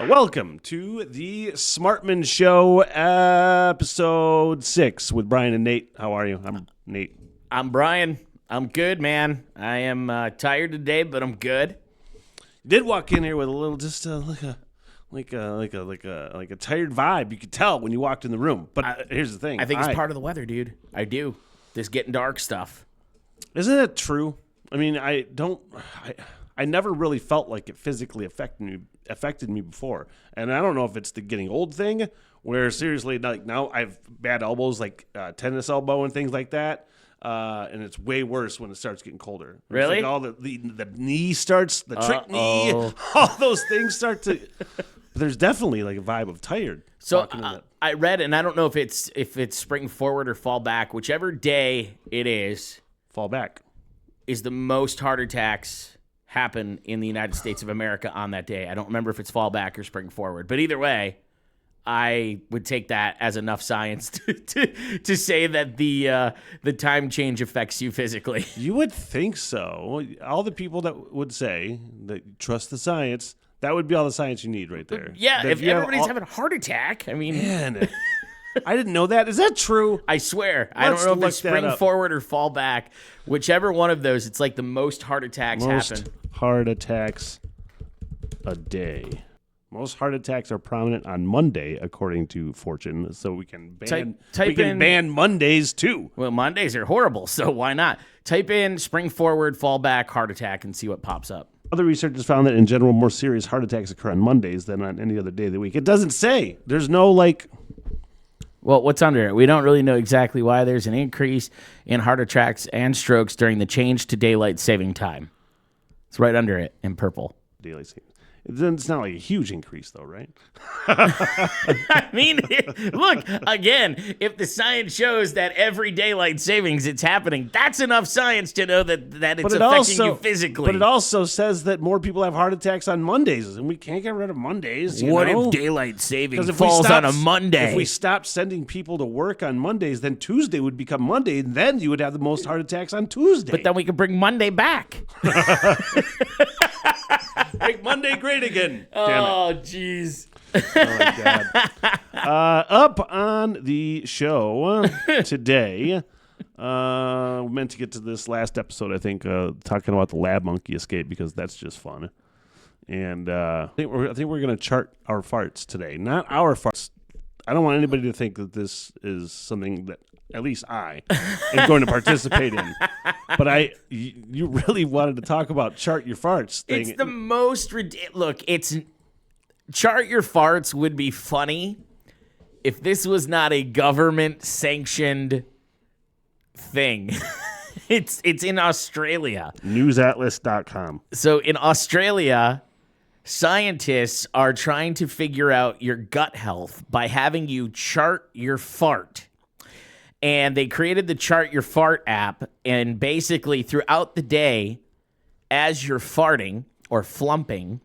Welcome to the Smartman Show, episode 6 with Brian and Nate. How are you? I'm Nate. I'm Brian. I'm good, man. I am tired today, but I'm good. Did walk in here with a little, just like a tired vibe. You could tell when you walked in the room. But here's the thing. I think it's part of the weather, dude. I do. This getting dark stuff. Isn't that true? I mean, I never really felt like it physically affected me before. And I don't know if it's the getting old thing, where seriously, like now I have bad elbows, like tennis elbow and things like that. And it's way worse when it starts getting colder. Really? Like all the knee starts, the trick knee, all those things start to. But there's definitely like a vibe of tired. So I read, and I don't know if it's spring forward or fall back, whichever day it is. Fall back. Is the most heart attacks happen in the United States of America on that day. I don't remember if it's fall back or spring forward, but either way, I would take that as enough science to say that the time change affects you physically. You would think so. All the people that would say that you trust the science, that would be all the science you need right there. Yeah, that if everybody's having a heart attack, I mean... Man, I didn't know that. Is that true? I swear. I don't know if it's spring forward or fall back. Whichever one of those, it's like the most heart attacks happen. Most heart attacks a day. Most heart attacks are prominent on Monday, according to Fortune. So we can ban Mondays too. Well, Mondays are horrible, so why not? Type in spring forward, fall back, heart attack, and see what pops up. Other research has found that in general, more serious heart attacks occur on Mondays than on any other day of the week. It doesn't say. There's no like... Well, what's under it? We don't really know exactly why there's an increase in heart attacks and strokes during the change to daylight saving time. It's right under it in purple. Daylight saving. It's not like a huge increase, though, right? I mean, look, again, if the science shows that every daylight savings it's happening, that's enough science to know that it's affecting you physically. But it also says that more people have heart attacks on Mondays, and we can't get rid of Mondays. What if daylight savings falls on a Monday? If we stop sending people to work on Mondays, then Tuesday would become Monday, and then you would have the most heart attacks on Tuesday. But then we could bring Monday back. Make Monday great again. Oh, jeez. Oh, my God. Up on the show today, we meant to get to this last episode, I think, talking about the lab monkey escape, because that's just fun. And I think we're going to chart our farts today. Not our farts. I don't want anybody to think that this is something that at least I am going to participate in. But you really wanted to talk about chart your farts thing. It's the most ridiculous. Look, chart your farts would be funny if this was not a government sanctioned thing. It's in Australia. Newsatlas.com. So in Australia, scientists are trying to figure out your gut health by having you chart your fart. And they created the Chart Your Fart app, and basically throughout the day, as you're farting or flumping,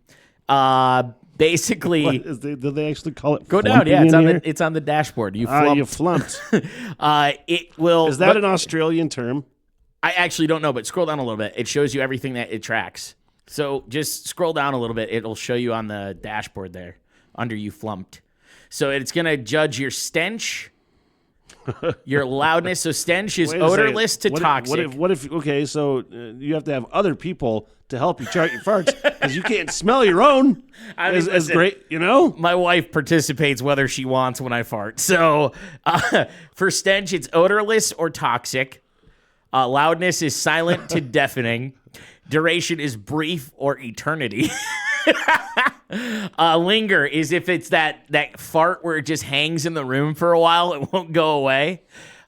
basically... Did they actually call it go down, yeah, it's on the dashboard. You flumped. You flumped. It will... Is that an Australian term? I actually don't know, but scroll down a little bit. It shows you everything that it tracks. So just scroll down a little bit. It'll show you on the dashboard there, under you flumped. So it's going to judge your stench... Your loudness. So stench is odorless to toxic. What if okay, so you have to have other people to help you chart your farts because you can't smell your own as great, you know? My wife participates whether she wants when I fart. So for stench, it's odorless or toxic. Loudness is silent to deafening. Duration is brief or eternity. Linger is if it's that fart where it just hangs in the room for a while, it won't go away.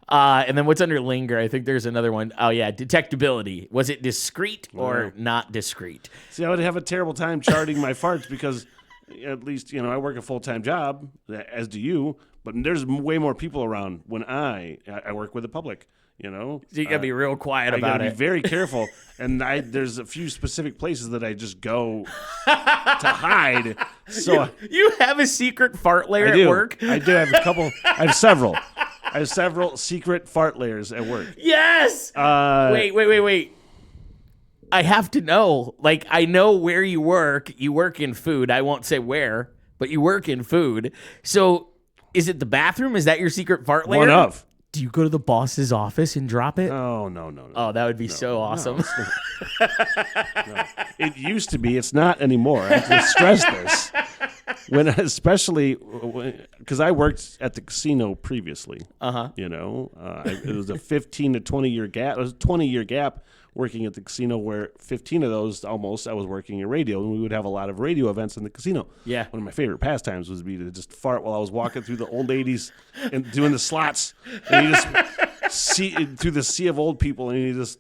And then what's under linger? I think there's another one. Oh, yeah, detectability. Was it discreet or not discreet? See, I would have a terrible time charting my farts because at least, I work a full-time job, as do you, but there's way more people around when I work with the public. So you gotta be real quiet about it. Be very careful, and there's a few specific places that I just go to hide. So you have a secret fart layer at work? I do have a couple. I have several. Secret fart layers at work. Yes. Wait. I have to know. Like, I know where you work. You work in food. I won't say where, but you work in food. So is it the bathroom? Is that your secret fart layer? One of. Do you go to the boss's office and drop it? Oh, no. Oh, that would be so awesome. No. It used to be. It's not anymore. I have to stress this. Especially because I worked at the casino previously. You know, it was a 15 to 20 year gap. It was a 20-year gap working at the casino, where 15 of those almost I was working in radio, and we would have a lot of radio events in the casino. Yeah. One of my favorite pastimes was to just fart while I was walking through the old ladies and doing the slots, and you just see through the sea of old people, and you just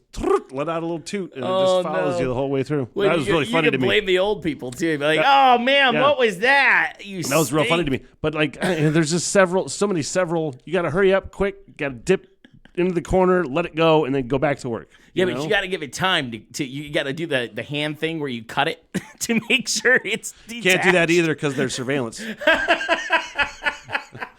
let out a little toot, and it just follows you the whole way through. Well, that was really funny to me. You can blame the old people too. Be like, oh man, what was that? That was real funny to me. But like, there's just so many. You got to hurry up, quick. Got to dip into the corner, let it go, and then go back to work. Yeah, but you got to give it time to you got to do the hand thing where you cut it to make sure it's detached. Can't do that either because there's surveillance.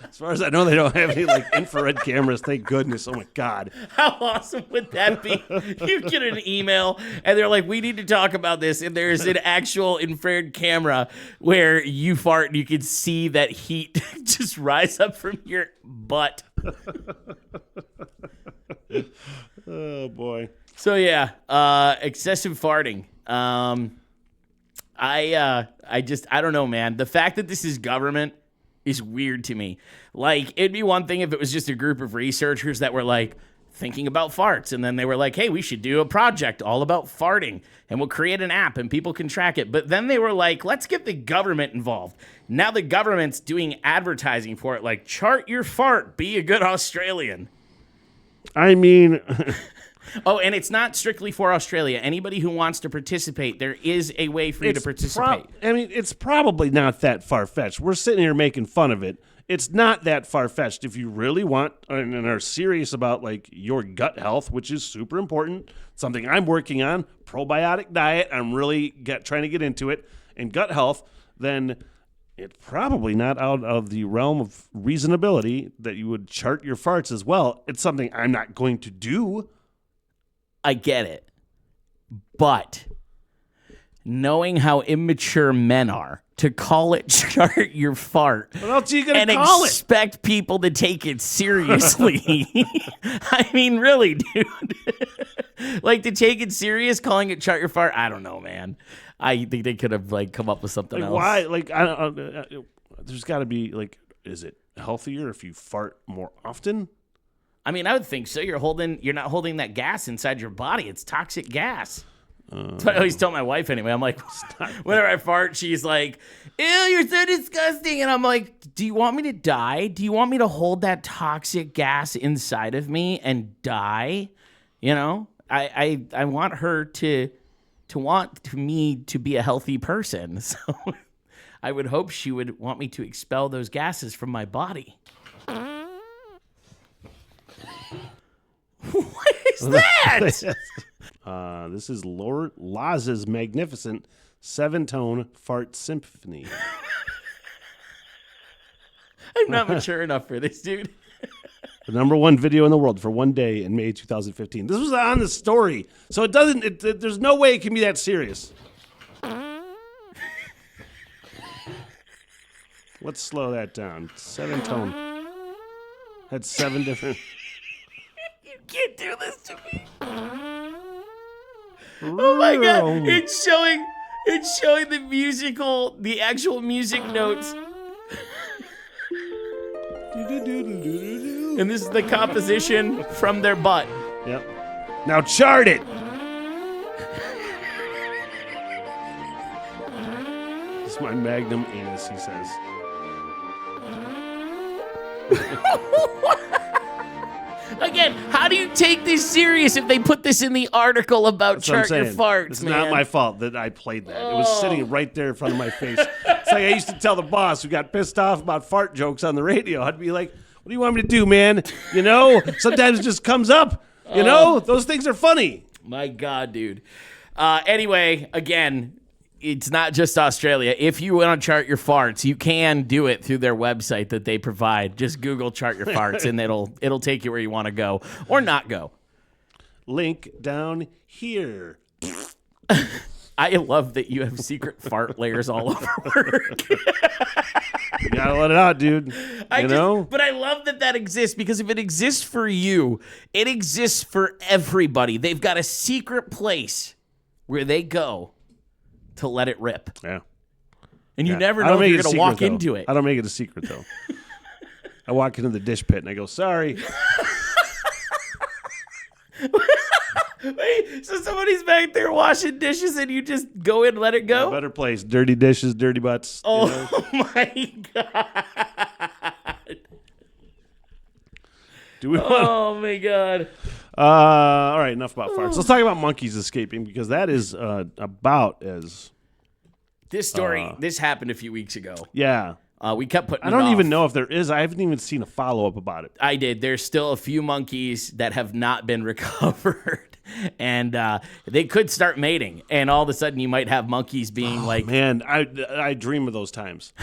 As far as I know, they don't have any like infrared cameras. Thank goodness. Oh my God. How awesome would that be? You get an email and they're like, we need to talk about this. And there's an actual infrared camera where you fart and you can see that heat just rise up from your butt. Oh boy. So yeah, excessive farting. I don't know, man. The fact that this is government is weird to me. Like, it'd be one thing if it was just a group of researchers that were like thinking about farts, and then they were like, hey, we should do a project all about farting, and we'll create an app and people can track it. But then they were like, let's get the government involved. Now the government's doing advertising for it, like, chart your fart, be a good Australian. I mean... Oh, and it's not strictly for Australia. Anybody who wants to participate, there is a way for you to participate. It's probably not that far-fetched. We're sitting here making fun of it. It's not that far-fetched. If you really want and are serious about like your gut health, which is super important, something I'm working on, probiotic diet, I'm really trying to get into it, and gut health, then it's probably not out of the realm of reasonability that you would chart your farts as well. It's something I'm not going to do. I get it. But knowing how immature men are, to call it chart your fart what else are you gonna and call expect people to take it seriously. I mean, really, dude. Like, to take it serious, calling it chart your fart, I don't know, man. I think they could have like come up with something else. Why? Like, I don't. There's got to be like, is it healthier if you fart more often? I mean, I would think so. You're not holding that gas inside your body. It's toxic gas. That's what I always tell my wife anyway. I'm like, whenever I fart, she's like, ew, you're so disgusting. And I'm like, do you want me to die? Do you want me to hold that toxic gas inside of me and die? You know, I want her to want me to be a healthy person. So I would hope she would want me to expel those gases from my body. What is that? This is Lord Laz's magnificent 7-tone fart symphony. I'm not mature enough for this, dude. The #1 video in the world for one day in May 2015. This was on the story, so it doesn't. There's no way it can be that serious. Let's slow that down. 7-tone. Had 7 different. You can't do this to me. Oh my God! It's showing the actual music notes. And this is the composition from their butt. Yep. Now chart it. This is my magnum anus, he says. Again, how do you take this serious if they put this in the article about chart your farts, It's man? not my fault that I played that. It was sitting right there in front of my face. It's like I used to tell the boss who got pissed off about fart jokes on the radio. I'd be like, what do you want me to do, man? You know, sometimes it just comes up. You know, those things are funny. My God, dude. Anyway, again, it's not just Australia. If you want to chart your farts, you can do it through their website that they provide. Just Google chart your farts and it'll take you where you want to go or not go. Link down here. I love that you have secret fart layers all over work. You gotta let it out, dude. But I love that exists, because if it exists for you, it exists for everybody. They've got a secret place where they go to let it rip. Yeah. And you never know if you're going to walk into it. I don't make it a secret, though. I walk into the dish pit and I go, sorry. Wait, so somebody's back there washing dishes and you just go in and let it go? A better place. Dirty dishes, dirty butts. Oh, my God. Do we want? Oh, my God. All right, enough about farts. Let's talk about monkeys escaping, because that is about as... This story, this happened a few weeks ago. Yeah. We kept putting I don't even know if there is. I haven't even seen a follow-up about it. I did. There's still a few monkeys that have not been recovered. And they could start mating. And all of a sudden, you might have monkeys being like... Man, I dream of those times.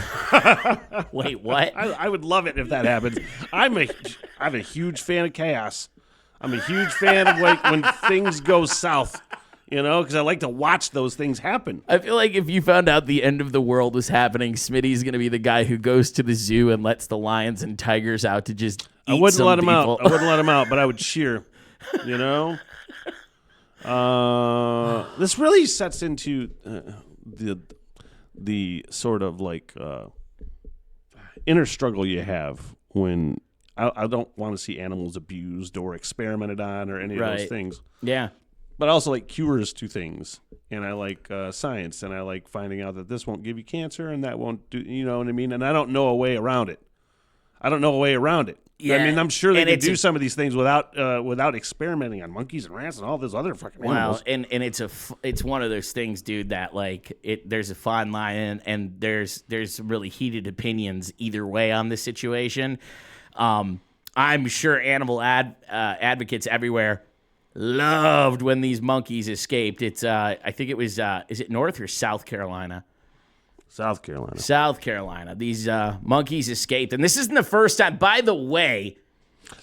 Wait, what? I would love it if that happens. I'm a huge fan of chaos. I'm a huge fan of like when things go south. Because I like to watch those things happen. I feel like if you found out the end of the world was happening, Smitty's going to be the guy who goes to the zoo and lets the lions and tigers out to just eat I wouldn't some let him people. out. I wouldn't let him out, but I would cheer. This really sets into the sort of like inner struggle you have when I don't want to see animals abused or experimented on or any of those things. Yeah. But I also like cures to things, and I like science, and I like finding out that this won't give you cancer and that won't do, you know what I mean? And I don't know a way around it. Yeah. I mean, I'm sure they can do some of these things without experimenting on monkeys and rats and all those other fucking animals. Well, and it's one of those things, dude, that like there's a fine line, and there's some really heated opinions either way on this situation. I'm sure animal advocates everywhere loved when these monkeys escaped. It's I think it was is it North or South Carolina? South Carolina. South Carolina. These monkeys escaped, and this isn't the first time. By the way,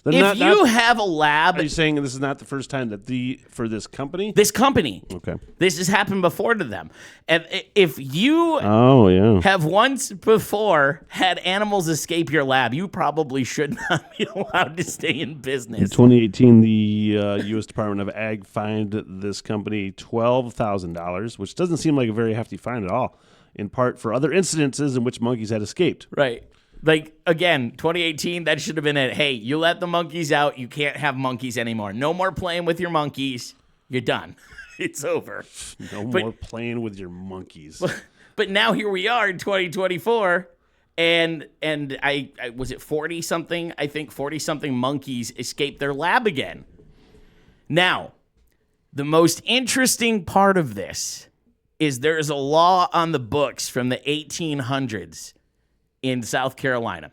have a lab, are you saying this is not the first time that for this company? This company, okay, this has happened before to them. And if you have once before had animals escape your lab, you probably should not be allowed to stay in business. In 2018, the U.S. Department of Ag fined this company $12,000, which doesn't seem like a very hefty fine at all, in part for other incidences in which monkeys had escaped. Right. Like, again, 2018, that should have been it. Hey, you let the monkeys out. You can't have monkeys anymore. No more playing with your monkeys. You're done. It's over. No more playing with your monkeys. But now here we are in 2024, and I was it 40-something? I think 40-something monkeys escaped their lab again. Now, the most interesting part of this is there's a law on the books from the 1800s in South Carolina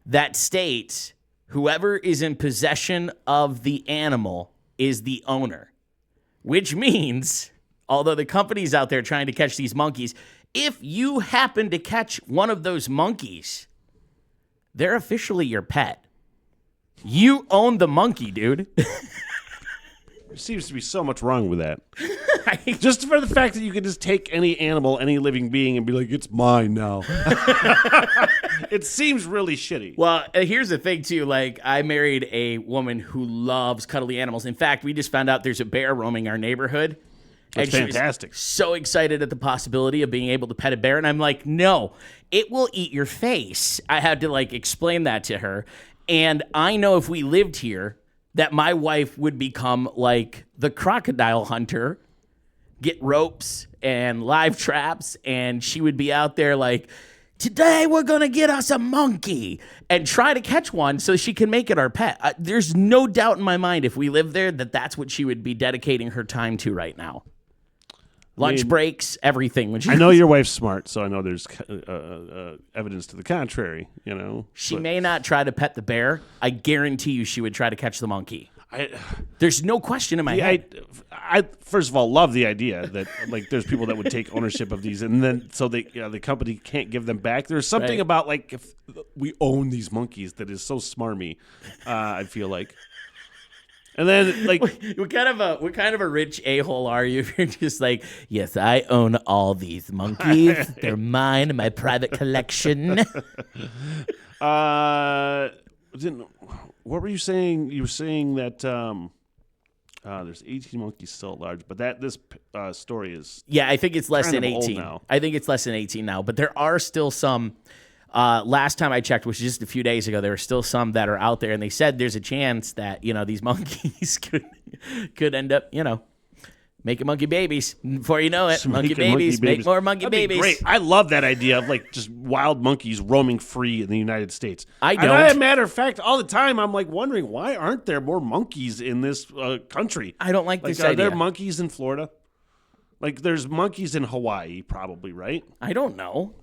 that states whoever is in possession of the animal is the owner, which means, although the company's out there trying to catch these monkeys, if you happen to catch one of those monkeys, they're officially your pet. You own the monkey, dude. There seems to be so much wrong with that. Just for the fact that you can just take any animal, any living being, and be like, it's mine now. It seems really shitty. Well, here's the thing, too. Like, I married a woman who loves cuddly animals. In fact, we just found out there's a bear roaming our neighborhood. That's fantastic. So excited at the possibility of being able to pet a bear. And I'm like, no, it will eat your face. I had to, like, explain that to her. And I know if we lived here, that my wife would become like the crocodile hunter, get ropes and live traps, and she would be out there like, today we're going to get us a monkey, and try to catch one so she can make it our pet. There's no doubt in my mind if we lived there that that's what she would be dedicating her time to right now. Lunch breaks, everything. I know your wife's smart, so I know there's evidence to the contrary. She may not try to pet the bear. I guarantee you, she would try to catch the monkey. There's no question in my head. I first of all love the idea that like there's people that would take ownership of these, and then so the company can't give them back. There's something about like if we own these monkeys that is so smarmy. I feel like. And then, like, what kind of a rich a-hole are you if you're just like, yes, I own all these monkeys. They're mine, my private collection. What were you saying? You were saying that there's 18 monkeys still at large, but this story is I think it's less than kind of old 18 now. I think it's less than 18 now, but there are still some. Last time I checked, which is just a few days ago, there are still some that are out there, and they said there's a chance that these monkeys could end up making monkey babies. Before you know it, monkey babies make more monkey That'd be babies. great. I love that idea of like just wild monkeys roaming free in the United States. I don't. As a matter of fact, all the time I'm like wondering why aren't there more monkeys in this country? I don't like this Are idea. there monkeys in Florida? Like there's monkeys in Hawaii, probably, right? I don't know.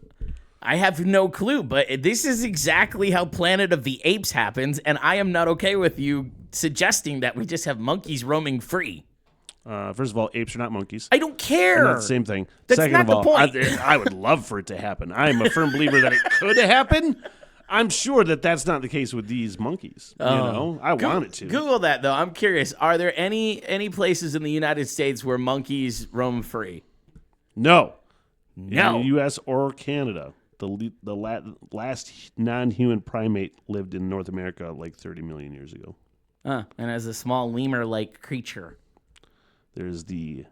I have no clue, but this is exactly how Planet of the Apes happens, and I am not okay with you suggesting that we just have monkeys roaming free. First of all, apes are not monkeys. I don't care. Not the same thing. That's Second not of the all, point. I would love for it to happen. I am a firm believer that it could happen. I'm sure that that's not the case with these monkeys. I want it to. Google that, though. I'm curious. Are there any places in the United States where monkeys roam free? No. No. In the U.S. or Canada. The last non-human primate lived in North America like 30 million years ago. And as a small lemur-like creature. There's even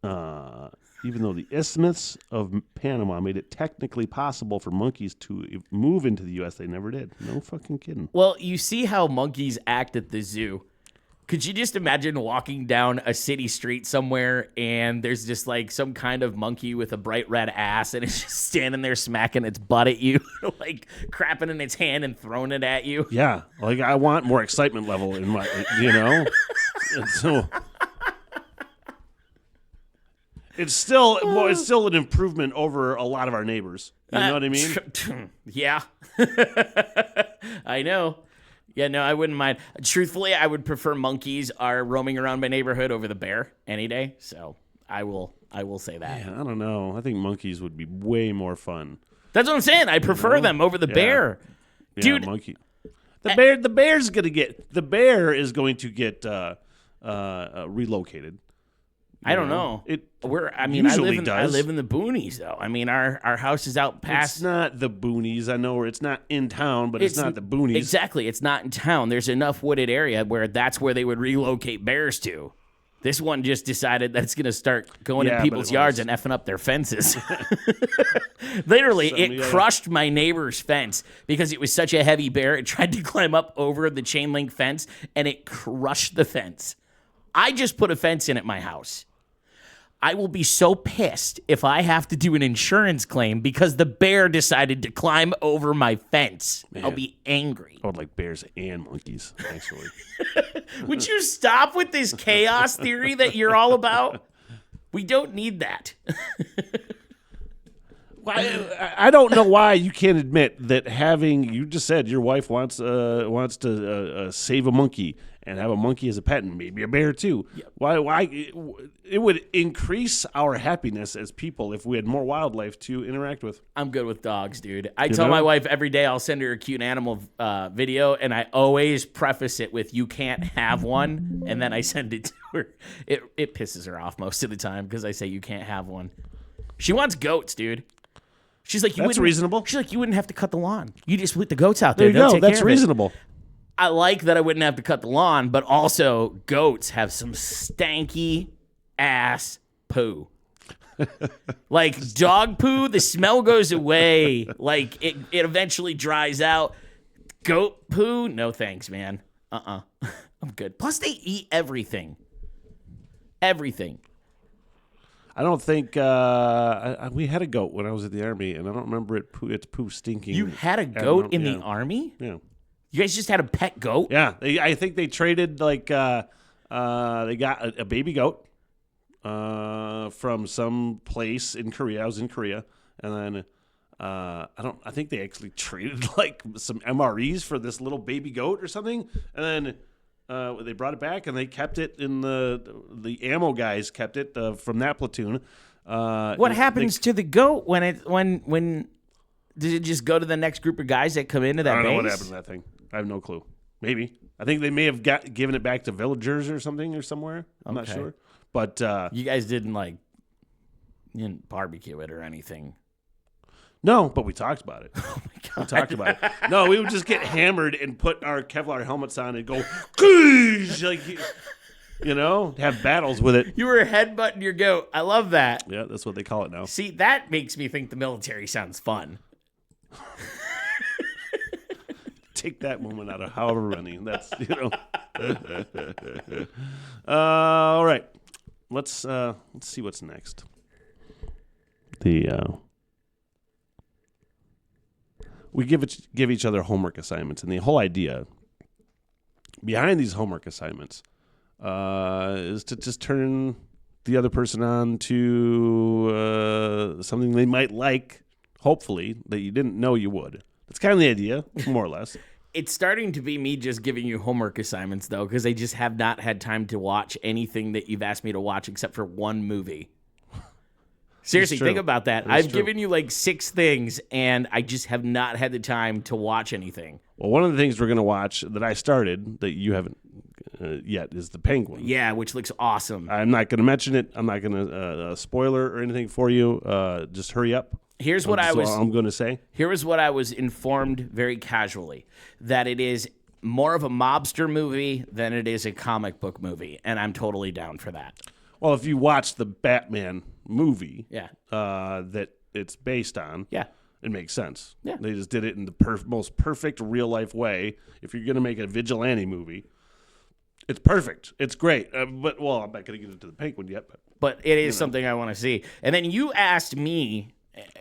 though the Isthmus of Panama made it technically possible for monkeys to move into the U.S., they never did. No fucking kidding. Well, you see how monkeys act at the zoo. Could you just imagine walking down a city street somewhere and there's just like some kind of monkey with a bright red ass and it's just standing there smacking its butt at you, like crapping in its hand and throwing it at you? Yeah, like I want more excitement level in my, And so it's still an improvement over a lot of our neighbors. You know what I mean? Yeah, I know. Yeah, no, I wouldn't mind. Truthfully, I would prefer monkeys are roaming around my neighborhood over the bear any day. So I will say that. Yeah, I don't know. I think monkeys would be way more fun. That's what I'm saying. I prefer them over the bear. Yeah, Dude, monkey. The bear is going to get relocated. I don't know. I live in the boonies though. I mean, our house is out past. It's not the boonies. I know it's not in town, but it's not the boonies. Exactly, it's not in town. There's enough wooded area where that's where they would relocate bears to. This one just decided that it's going to start going in people's yards and effing up their fences. Literally, it crushed my neighbor's fence because it was such a heavy bear. It tried to climb up over the chain link fence and it crushed the fence. I just put a fence in at my house. I will be so pissed if I have to do an insurance claim because the bear decided to climb over my fence. Man, I'll be angry. I would like bears and monkeys, actually. Would you stop with this chaos theory that you're all about? We don't need that. I don't know why you can't admit that you just said your wife wants to save a monkey and have a monkey as a pet and maybe a bear too. Yep. Why it would increase our happiness as people if we had more wildlife to interact with. I'm good with dogs, dude. I tell my wife every day I'll send her a cute animal video, and I always preface it with "you can't have one," and then I send it to her. It pisses her off most of the time because I say you can't have one. She wants goats, dude. She's like, that's reasonable. She's like, you wouldn't have to cut the lawn. You just put the goats out there. There you go. That's reasonable. I like that I wouldn't have to cut the lawn, but also goats have some stanky ass poo. Like dog poo, the smell goes away. Like it eventually dries out. Goat poo, no thanks, man. I'm good. Plus, they eat everything. Everything. I don't think we had a goat when I was at the Army, and I don't remember its poo stinking. You had a goat in the Army? Yeah. You guys just had a pet goat? Yeah. I think they traded, they got a baby goat from some place in Korea. I was in Korea. And then I think they actually traded, some MREs for this little baby goat or something. And then they brought it back, and they kept it in the ammo guys kept it from that platoon. What happens to the goat when did it just go to the next group of guys that come into that base? I don't know what happened to that thing. I have no clue. Maybe. I think they may have given it back to villagers or something or somewhere. I'm not sure. But you guys didn't you didn't barbecue it or anything. No, but we talked about it. Oh my God. We talked about it. No, we would just get hammered and put our Kevlar helmets on and go, "Goosh!" like, have battles with it. You were headbutting your goat. I love that. Yeah, that's what they call it now. See, that makes me think the military sounds fun. Take that moment out of however many. That's, all right. Let's see what's next. We give each other homework assignments, and the whole idea behind these homework assignments is to just turn the other person on to something they might like, hopefully, that you didn't know you would. That's kind of the idea, more or less. It's starting to be me just giving you homework assignments, though, because I just have not had time to watch anything that you've asked me to watch except for one movie. Seriously, think about that. I've given you 6 things, and I just have not had the time to watch anything. Well, one of the things we're going to watch that I started that you haven't yet is The Penguin. Yeah, which looks awesome. I'm not going to mention it. I'm not going to spoiler or anything for you. Just hurry up. Here's what I'm going to say. Here is what I was informed very casually, that it is more of a mobster movie than it is a comic book movie, and I'm totally down for that. Well, if you watch the Batman movie that it's based on, it makes sense. Yeah. They just did it in the most perfect real-life way. If you're going to make a vigilante movie, it's perfect. It's great. But I'm not going to get into the Penguin yet. But it is something I want to see. And then you asked me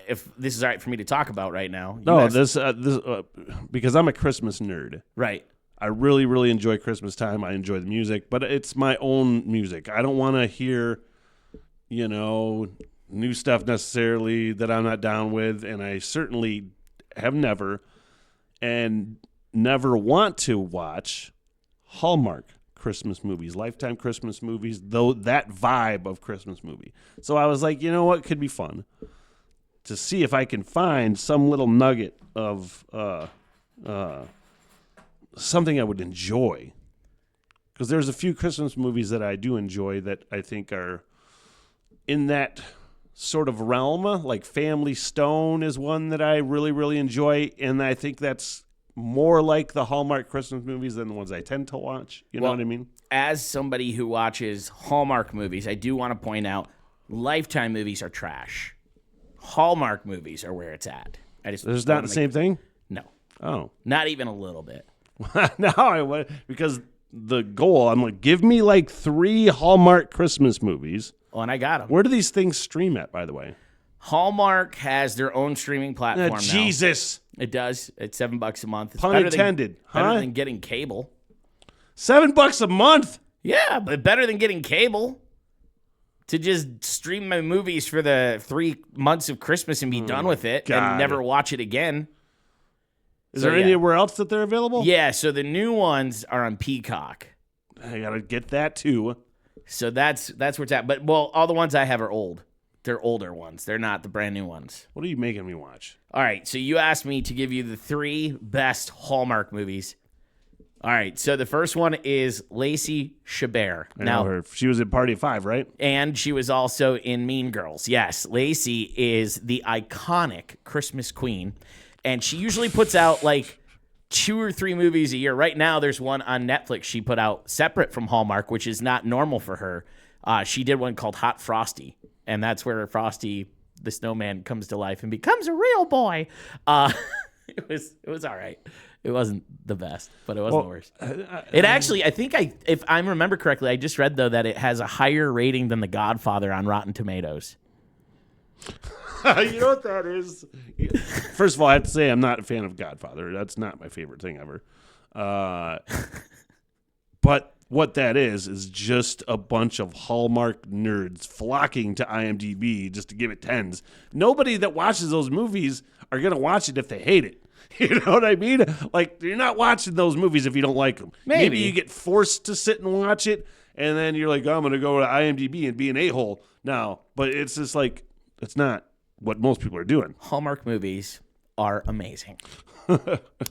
if this is all right for me to talk about right now. This because I'm a Christmas nerd. Right. I really, really enjoy Christmas time. I enjoy the music, but it's my own music. I don't want to hear, new stuff necessarily that I'm not down with, and I certainly have never and never want to watch Hallmark Christmas movies, Lifetime Christmas movies, though that vibe of Christmas movie. So I was like, you know what could be fun? To see if I can find some little nugget of something I would enjoy. Because there's a few Christmas movies that I do enjoy that I think are in that sort of realm. Like Family Stone is one that I really, really enjoy. And I think that's more like the Hallmark Christmas movies than the ones I tend to watch. You know what I mean? As somebody who watches Hallmark movies, I do want to point out Lifetime movies are trash. Hallmark movies are where it's at. There's not the same thing? No. Oh. Not even a little bit. No, because the goal, I'm like, give me 3 Hallmark Christmas movies. Oh, and I got them. Where do these things stream at, by the way? Hallmark has their own streaming platform now. Jesus. It does. It's $7 a month. It's Pun intended. Better than getting cable. $7 a month? Yeah, but better than getting cable. To just stream my movies for the 3 months of Christmas and be done with it and never watch it again. Is there anywhere else that they're available? Yeah, so the new ones are on Peacock. I gotta get that too. So that's where it's at. But all the ones I have are old. They're older ones. They're not the brand new ones. What are you making me watch? All right, so you asked me to give you the 3 best Hallmark movies. All right, so the first one is Lacey Chabert. I know her. She was in Party of 5, right? And she was also in Mean Girls. Yes, Lacey is the iconic Christmas queen. And she usually puts out 2 or 3 movies a year. Right now, there's one on Netflix she put out separate from Hallmark, which is not normal for her. She did one called Hot Frosty, and that's where Frosty the snowman comes to life and becomes a real boy. It was all right. It wasn't the best, but it wasn't the worst. It actually, I think if I remember correctly, I just read though that it has a higher rating than The Godfather on Rotten Tomatoes. You know what that is? First of all, I have to say I'm not a fan of Godfather. That's not my favorite thing ever. But what that is just a bunch of Hallmark nerds flocking to IMDb just to give it 10s. Nobody that watches those movies are going to watch it if they hate it. You know what I mean? You're not watching those movies if you don't like them. Maybe you get forced to sit and watch it, and then you're like, oh, I'm going to go to IMDb and be an a-hole now. But it's just it's not what most people are doing. Hallmark movies are amazing.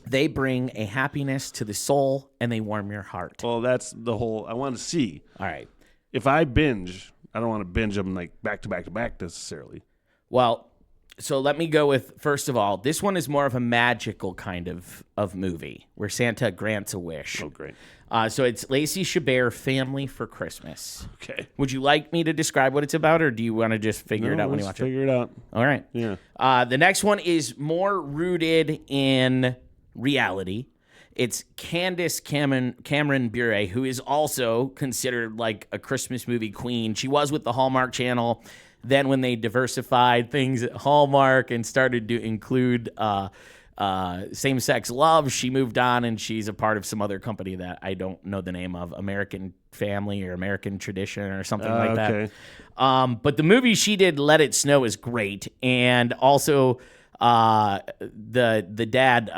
They bring a happiness to the soul, and they warm your heart. Well, that's the whole. I want to see. All right. If I binge, I don't want to binge them like back to back to back necessarily. Well, so let me go with, first of all, this one is more of a magical kind of movie where Santa grants a wish. Oh, great. So it's Lacey Chabert, Family for Christmas. Okay. Would you like me to describe what it's about, or do you want to just figure it out when you watch it? Figure it out. All right. Yeah. The next one is more rooted in reality. It's Candace Cameron Bure, who is also considered like a Christmas movie queen. She was with the Hallmark Channel. Then when they diversified things at Hallmark and started to include same-sex love, she moved on, and she's a part of some other company that I don't know the name of, American Family or American Tradition or something like okay. that. But the movie she did, Let It Snow, is great. And also the dad,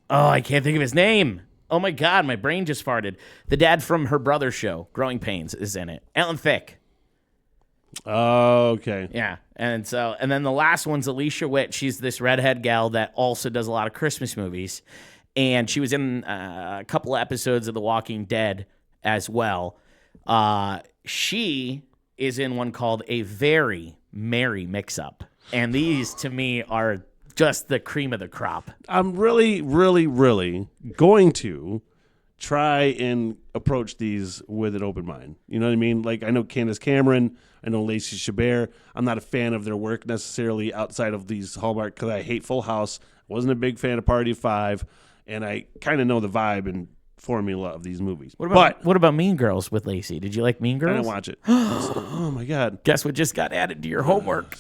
I can't think of his name. Oh, my God, my brain just farted. The dad from her brother's show, Growing Pains, is in it. Alan Thicke. Oh, okay. Yeah. And then the last one's Alicia Witt. She's this redhead gal that also does a lot of Christmas movies. And she was in a couple episodes of The Walking Dead as well. She is in one called A Very Merry Mix-Up. And these, to me, are just the cream of the crop. I'm really, really, really going to try and approach these with an open mind. You know what I mean? Like, I know Candace Cameron, I know Lacey Chabert. I'm not a fan of their work necessarily outside of these Hallmark, because I hate Full House. Wasn't a big fan of Party of Five, and I kind of know the vibe and formula of these movies. What about Mean Girls with Lacey? Did you like Mean Girls? I didn't watch it. Oh, my God. Guess what just got added to your homework?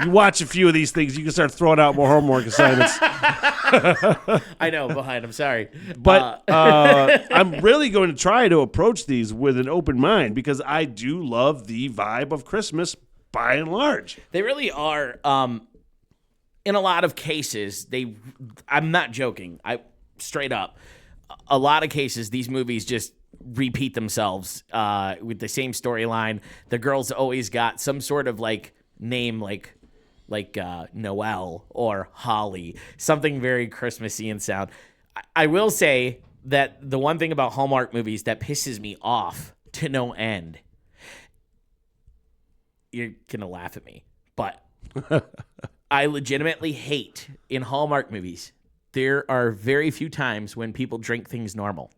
You watch a few of these things, you can start throwing out more homework assignments. I know, behind. I'm sorry. But I'm really going to try to approach these with an open mind, because I do love the vibe of Christmas by and large. They really are. In a lot of cases, I'm not joking. Straight up, a lot of cases, these movies just repeat themselves with the same storyline. The girls always got some sort of like name, like Noel or Holly, something very Christmassy in sound. I will say that the one thing about Hallmark movies that pisses me off to no end, you're going to laugh at me, but I legitimately hate in Hallmark movies, there are very few times when people drink things normal.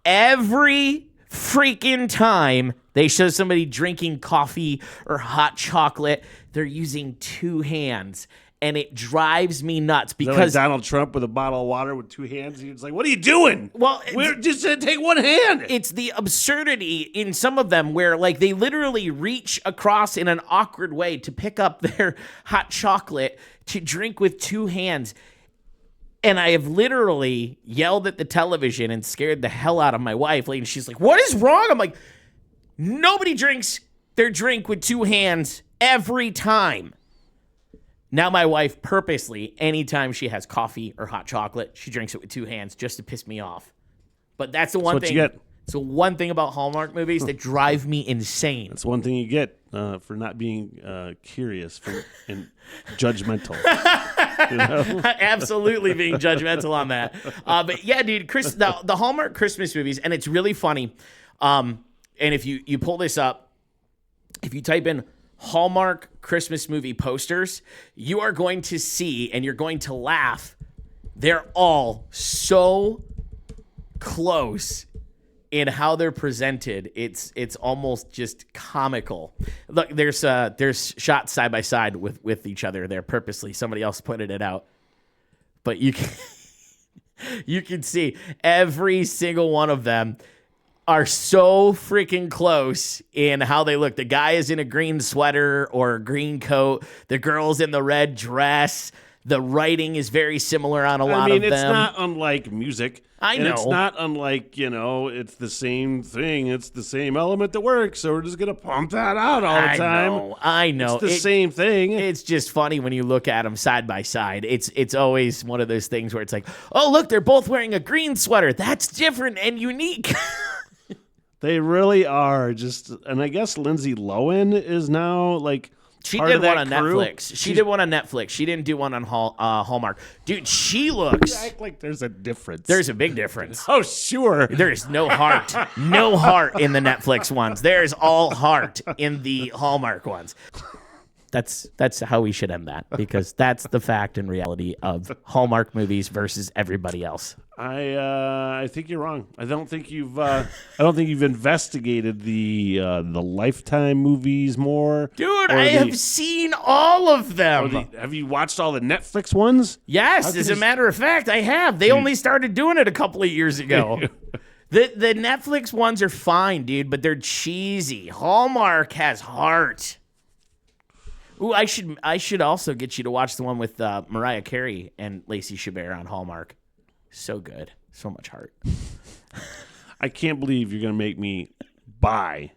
Every freaking time they show somebody drinking coffee or hot chocolate, they're using two hands, and it drives me nuts because like Donald Trump with a bottle of water with two hands. He's like, "What are you doing?" Well, we're just gonna take one hand. It's the absurdity in some of them where like they literally reach across in an awkward way to pick up their hot chocolate to drink with two hands. And I have literally yelled at the television and scared the hell out of my wife. And she's like, "What is wrong?" I'm like, nobody drinks their drink with two hands every time. Now my wife purposely, anytime she has coffee or hot chocolate, she drinks it with two hands just to piss me off. But that's the one thing. It's the one thing about Hallmark movies that drive me insane. That's one thing you get for not being curious and judgmental. You know? Absolutely being judgmental on that. But yeah, dude, the Hallmark Christmas movies, and it's really funny. And if you pull this up, if you type in Hallmark Christmas movie posters, you are going to see, and you're going to laugh. They're all so close in how they're presented. It's almost just comical. Look, there's shots side by side with each other there purposely. Somebody else pointed it out, but you can see every single one of them are so freaking close in how they look. The guy is in a green sweater or a green coat. The girl's in the red dress. The writing is very similar on a lot of them. It's not unlike music. I know. And it's not unlike, it's the same thing. It's the same element that works. So we're just going to pump that out all the time. I know. It's the same thing. It's just funny when you look at them side by side. It's always one of those things where it's like, oh, look, they're both wearing a green sweater. That's different and unique. They really are. And I guess Lindsay Lohan is now like She part did of that one on crew? Netflix. She did one on Netflix. She didn't do one on Hallmark. Dude, she looks. You act like there's a difference. There's a big difference. Oh, sure. There is no heart. No heart in the Netflix ones. There is all heart in the Hallmark ones. That's how we should end that, because that's the fact and reality of Hallmark movies versus everybody else. I think you're wrong. I don't think you've investigated the Lifetime movies more. Dude, I have seen all of them. Have you watched all the Netflix ones? Yes, as a matter of fact, I have. They only started doing it a couple of years ago. The Netflix ones are fine, dude, but they're cheesy. Hallmark has heart. Ooh, I should also get you to watch the one with Mariah Carey and Lacey Chabert on Hallmark. So good. So much heart. I can't believe you're going to make me buy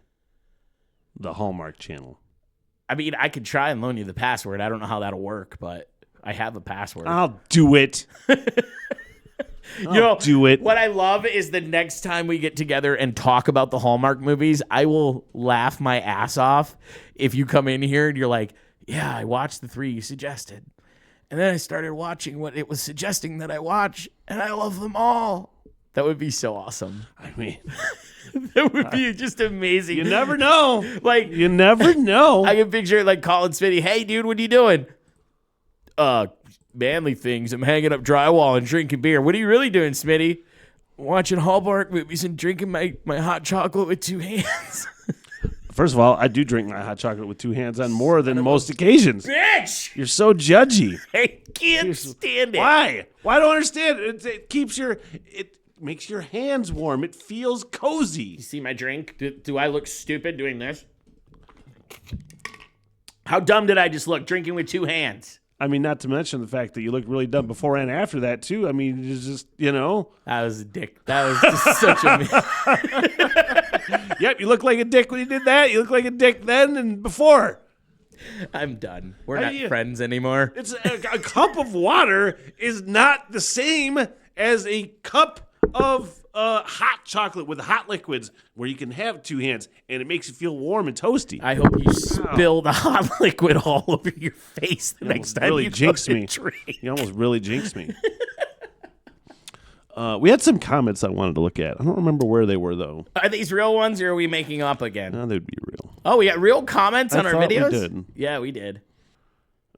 the Hallmark channel. I mean, I could try and loan you the password. I don't know how that'll work, but I have a password. I'll do it. I'll do it. What I love is the next time we get together and talk about the Hallmark movies, I will laugh my ass off if you come in here and you're like, yeah, I watched the 3 you suggested. And then I started watching what it was suggesting that I watch, and I love them all. That would be so awesome. I mean, that would be just amazing. you never know. Like, you never know. I can picture like calling Smitty, hey, dude, what are you doing? Manly things. I'm hanging up drywall and drinking beer. What are you really doing, Smitty? Watching Hallmark movies and drinking my hot chocolate with 2 hands. First of all, I do drink my hot chocolate with 2 hands on more than most occasions. Bitch! You're so judgy. I can't stand it. Why? Why don't I understand? It makes your hands warm. It feels cozy. You see my drink? Do I look stupid doing this? How dumb did I just look drinking with 2 hands? I mean, not to mention the fact that you look really dumb before and after that, too. I mean, it's just, That was a dick. That was just such a... Yep, you look like a dick when you did that. You look like a dick then and before. I'm done. We're not friends anymore. It's a cup of water is not the same as a cup of hot chocolate with hot liquids where you can have 2 hands and it makes you feel warm and toasty. I hope you spill the hot liquid all over your face the next time really you jinxed go to me. drink. You almost really jinxed me. We had some comments I wanted to look at. I don't remember where they were, though. Are these real ones or are we making up again? No, they'd be real. Oh, we got real comments on our thought we videos? did. Yeah, we did.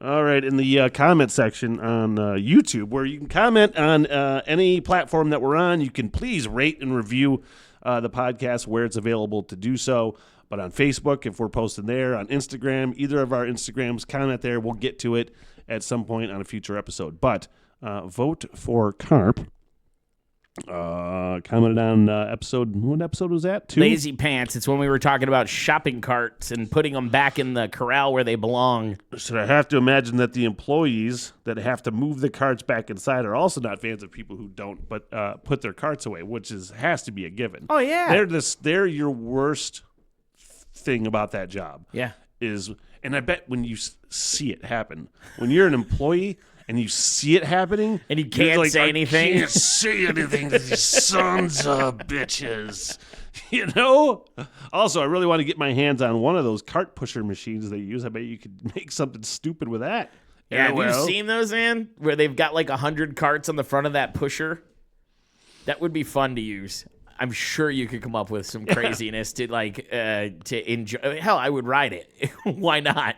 All right, in the comment section on YouTube, where you can comment on any platform that we're on, you can please rate and review the podcast where it's available to do so. But on Facebook, if we're posting there, on Instagram, either of our Instagrams, comment there. We'll get to it at some point on a future episode. But vote for Carp. Commented on episode. What episode was that? 2? Lazy Pants. It's when we were talking about shopping carts and putting them back in the corral where they belong. So I have to imagine that the employees that have to move the carts back inside are also not fans of people who don't, but put their carts away, which has to be a given. Oh yeah, they're your worst thing about that job. Yeah, and I bet when you see it happen, when you're an employee. And you see it happening, and you can't say anything. I can't say anything to these sons of bitches. Also, I really want to get my hands on one of those cart pusher machines they use. I bet you could make something stupid with that. Yeah, have you seen those, man? Where they've got like 100 carts on the front of that pusher. That would be fun to use. I'm sure you could come up with some craziness to enjoy. Hell, I would ride it. Why not?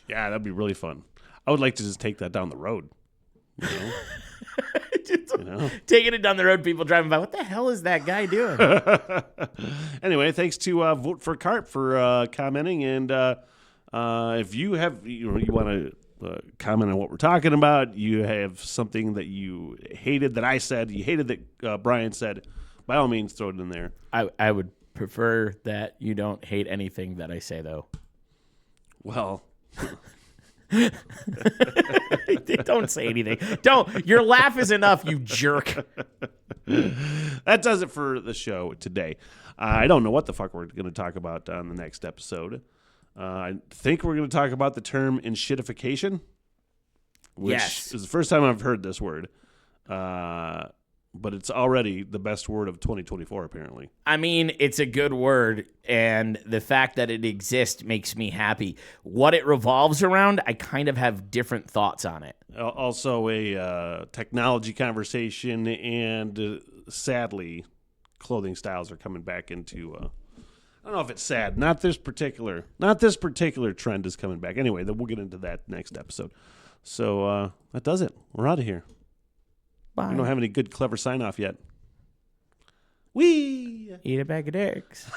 Yeah, that'd be really fun. I would like to just take that down the road. Taking it down the road, people driving by. What the hell is that guy doing? Anyway, thanks to Vote for Carp for commenting. And if you have, you want to comment on what we're talking about, you have something that you hated that I said, you hated that Brian said, by all means, throw it in there. I would prefer that you don't hate anything that I say, though. Well... Don't say anything. Don't. Your laugh is enough, you jerk. That does it for the show today. I don't know what the fuck we're going to talk about on the next episode. I think we're going to talk about the term enshittification, which is the first time I've heard this word. but it's already the best word of 2024, apparently. I mean, it's a good word, and the fact that it exists makes me happy. What it revolves around, I kind of have different thoughts on it. Also a technology conversation, and sadly, clothing styles are coming back into... I don't know if it's sad. Not this particular trend is coming back. Anyway, we'll get into that next episode. So that does it. We're out of here. Bye. We don't have any good, clever sign-off yet. Whee! Eat a bag of dicks.